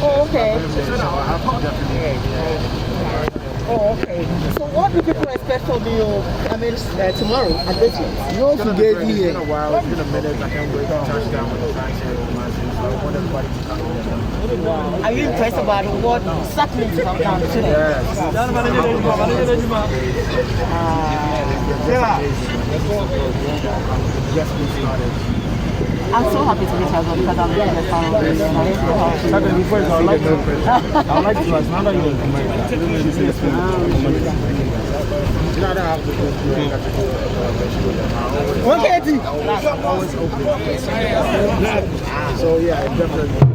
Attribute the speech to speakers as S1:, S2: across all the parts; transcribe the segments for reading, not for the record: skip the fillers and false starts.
S1: Oh, okay. Oh, okay. So what do people expect from you, tomorrow at this one?
S2: No, forget
S3: It's
S2: here.
S3: been a while, it's been a minute. I can't wait to touch down with the fans here. So I want everybody to come in.
S1: Wow. Are you impressed about what supplements you have done today?
S3: Yes. Yes, we started.
S1: I'm so happy to meet you because I'm really a fan of you and I feel happy.
S3: Second, before I would like to ask, now that you're in America, I'm always open. So yeah, definitely.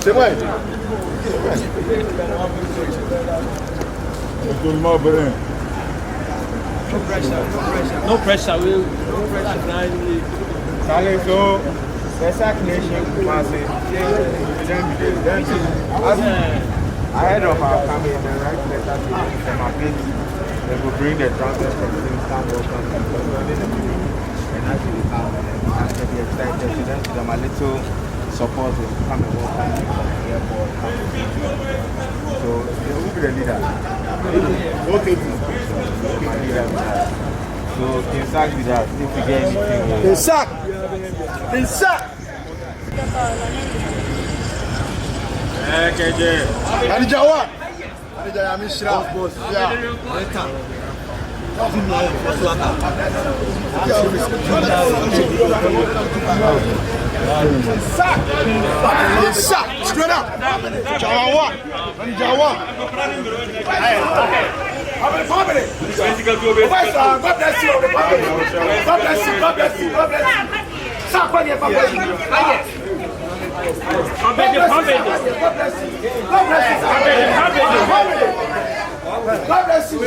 S2: C'est vrai.
S3: No pressure. No pressure. So, assassination, ahead of our coming, the right letter from our kids, they will bring the transfer from Kingston and actually after the excited, so then them a little support will come and walk on the airport. So they will be the leader.
S2: Okay.
S3: My leader with that. So Kinsack with that, if we get anything.
S2: Kinsack! Kinsack!
S3: KJ.
S2: Anijawa! Anijawa Mishra. Yeah. Kinsack! Straight up! Jawa! Anijawa! God bless you. God bless you. God bless you. God bless you. God bless you.
S3: God bless you.